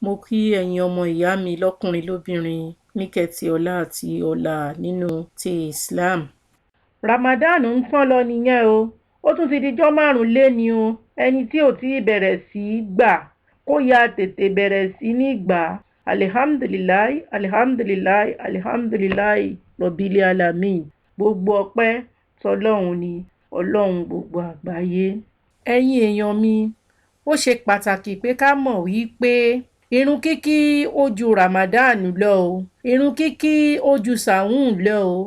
Mo kí ẹ̀yin ọmọ ìyá mi lọ́kùnrin lóbìnrin níkẹtì ọlá àti ọlà nínú ti Islam. Ramadan ń tán lọ nìyẹn o. Ó tún ti dijọ́ 5 léni o. Ẹni tí ò tí bẹ̀rẹ̀ sí gbà kó ya tètè bẹ̀rẹ̀ sí ní gbà. Alihamdulilayi, alihamdulilayi, alihamdulilayi, Rabbil alamin. Gbogbo ọpẹ́ tọlọ́run ni, Ọlọ́run gbogbo àgbáyé. Ẹ̀yin èèyàn mi, ó ṣe pàtàkì pé ká mọ̀ wípé ìrun kíkí ó ju Ramadan lọ o. Ìrun kíkí ó ju sàún lọ o.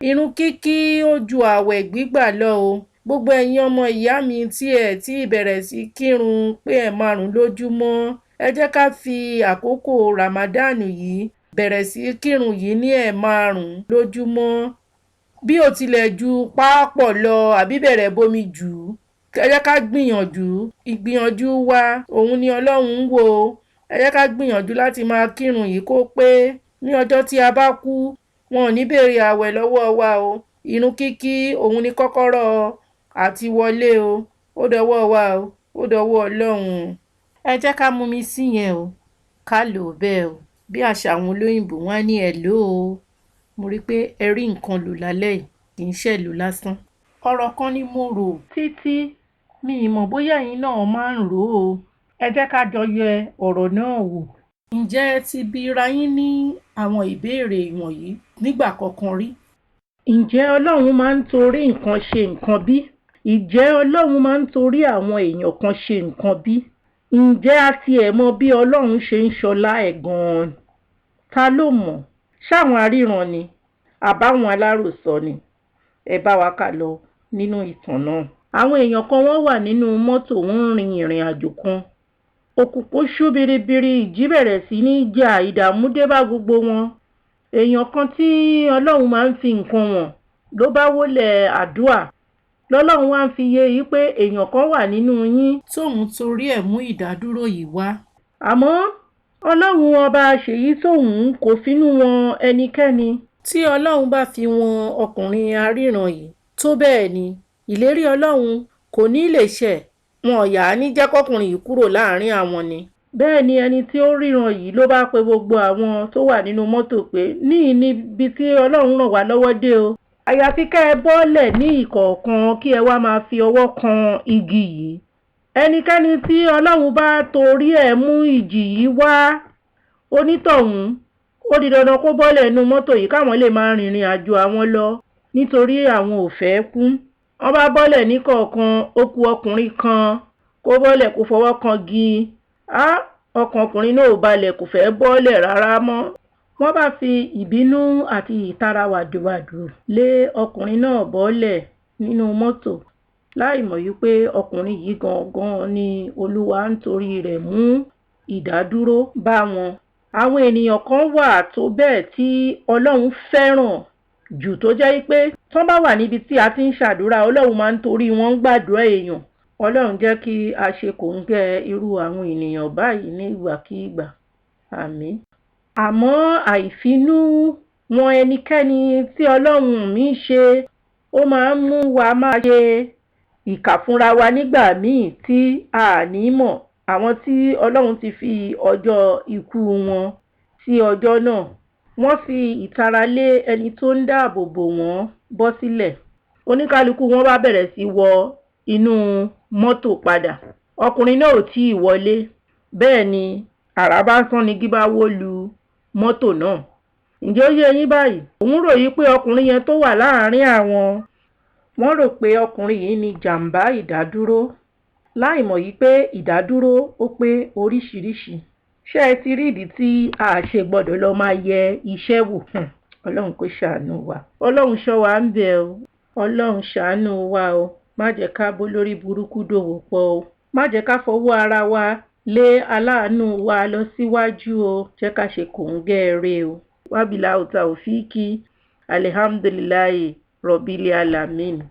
Ìrun kíkí ó ju àwẹ̀ gbígbà lọ o. Gbogbo ẹ̀yin ọmọ ìyá mi tí ẹ ti bẹ̀rẹ̀ sí kírun pé ẹ̀5 lójúmọ́, ẹ jẹ́ ká fi àkókò Ramadan yìí bẹ̀rẹ̀ sí kírun yìí ní 5 lójúmọ́. Bí ó tilẹ̀ ju pápọ̀ lọ àbí bẹ̀rẹ̀ bomi jù, ẹ jẹ́ ká gbìyànjú. Ìgbìyànjú wa òun ni Ọlọ́run ń wò. Ẹ jẹ́ ká gbìyànjú láti máa kírun yìí kó pé ní ọjọ́ tí a bá kú, wọn ò ní béèrè àwẹ̀ lọ́wọ́ wa o. Ìrun kíkí òun ni kọ́kọ́rọ́ àti wọlé o. Ó dọwọ́ wa o, ó dọwọ́ Ọlọ́run. Ẹ jẹ́ ká mumi sí yẹn o, ká lò bẹ́ẹ̀ o. Bí àṣà àwọn olóyìnbó wọ́n á ní hello o. Mo rí pé ẹ rí nǹkan lò lálẹ́ yìí, kì í ṣẹ̀lú lásán. Ọ̀rọ̀ kan ni mo rò títí mi ì mọ̀ bóyá ẹ̀yin náà máa ń rò ó. Ẹ jẹ́ ká jọ yẹ ọ̀rọ̀ náà wò. Ǹjẹ́ ẹ ti bira yín ní àwọn ìbéèrè wọ̀nyí nígbà kankan rí? Ǹjẹ́ Ọlọ́run máa ń torí nǹkan ṣe nǹkan bí? Ǹjẹ́ Ọlọ́run máa ń torí àwọn èèyàn kan ṣe nǹkan bí? Ǹjẹ́ a tiẹ̀ mọ bí Ọlọ́run ṣe ń ṣọlá ẹ̀ gan-an? Ta ló mọ̀? Ṣáwọn aríran ni? Àbáwọn aláròsọ ni? Ẹ bá wa kà lọ nínú ìtàn náà. Àwọn èèyàn kan wọ́n wà nínú mọ́tò, wọ́n ń rin ìrìn àjò kan. Òkùnkùn ṣú biribiri, ìjì bẹ̀rẹ̀ sí ní jà, ìdààmú dé bá gbogbo wọn. Èèyàn kan tí Ọlọ́run máa ń fi nǹkan wọ̀n ló bá wólẹ̀ àdúà. Lọ́lọ́run wá ń fi yé yí pé èèyàn kan wà nínú yín tóun torí ẹ̀ mú ìdádúró yìí wá. Àmọ́ Ọlọ́run ọba ṣèyí tóun kò finú wọn ẹnikẹ́ni. Tí Ọlọ́run bá fi wọn ọkùnrin aríran yìí tó bẹ́ẹ̀ ni, ìlérí Ọlọ́run kò ní lè ṣẹ. Wọn ò yà á ní jẹ́ kọ́kùnrin yìí kúrò láàrin àwọn ni. Bẹ́ẹ̀ ni ẹni tí ó ríran yìí ló bá pe gbogbo àwọn tó wà nínú mọ́tò pé níbi tí Ọlọ́run ràn wá lọ́wọ́ dé o. Àyàfi kẹ́ ẹ bọ́lẹ̀ ní ìkọ̀ọ̀kan kí ẹ wá máa fi ọwọ́ kan igi yìí. Ẹnikẹ́ni tí Ọlọ́run bá torí ẹ̀ mú ìjì yìí wá, onítọ̀hún ó di dandan kó bọ́lẹ̀ nínú mọ́tò yìí káwọn lè máa rìnrìn àjò àwọn lọ nítorí àwọn ò fẹ́ kú. Wọ́n bá bọ́lẹ̀ ní kọ̀ọ̀kan, ó kù ọkùnrin kan kó bọ́lẹ̀ kó fọwọ́ kan igi. Ọkàn ọkùnrin náà ò balẹ̀, kò fẹ́ bọ́lẹ̀ rárá mọ́. Wọ́n bá fi ìbínú àti ìtara wàdùwàdù lé ọkùnrin náà bọ́lẹ̀ nínú mọ́tò, láì mọ̀ wípé ọkùnrin yìí gangan ni Olúwa ń torí rẹ̀ mú ìdádúró bá wọn. Àwọn ènìyàn kan wà tó bẹ́ẹ̀ tí Ọlọ́run fẹ́ràn jù tó jẹ́ pé tán bá wà níbi tí a ti ń ṣàdúrà, Ọlọ́run máa ń torí wọn gbàdúrà èèyàn. Ọlọ́run jẹ́ kí a ṣe kòńgẹ́ irú àwọn ènìyàn báyìí ní ìgbàkígbà. Àmín. Àmọ́ àìfinú wọn ẹnikẹ́ni tí Ọlọ́run mi ṣe, ó máa ń mú wa máa ṣe ìkà fúnra wa nígbà míì tí a ní mọ̀. Àwọn tí Ọlọ́run ti fi ọjọ́ ikú wọn sí ọjọ́ náà, wọ́n fi ìtara lé ẹni tó ń dáàbò bò wọ́n bọ́ sílẹ̀. Oníkálukú wọn bá bẹ̀rẹ̀ sí wọ inú mọ́tò padà. Ọkùnrin náà ò tí ì wọlé. Bẹ́ẹ̀ ni àrá bá sán ni igi bá wó lu mọ́tò náà. Ǹjẹ́ ó yé yín báyìí? Òun rò yí pé ọkùnrin yẹn tó wà láàárín àwọn, wọ́n rò pé ọkùnrin yìí ni jàǹbá ìdádúró, láì mọ̀ yí pé ìdádúró ó pé oríṣiríṣi. Ṣé ẹ ti rí ìdí tí a ṣe gbọ́dọ̀ lọ máa yẹ iṣẹ́ wò? Ọlọ́run kó ṣàánú wa. Ọlọ́run ṣọ́ wa ń bẹ̀ o. Ọlọ́run ṣàánú wa o. Má jẹ́ ká bó lórí burúkú dòwò pọ̀ o. Má jẹ́ ká fọwọ́ ara wa lé aláàánú wa lọ síwájú o. Jẹ́ ká ṣe kòńgẹ́ ire o. Wábìláù tàòfíìkì. Alihamdulilayi Rabbil alamin.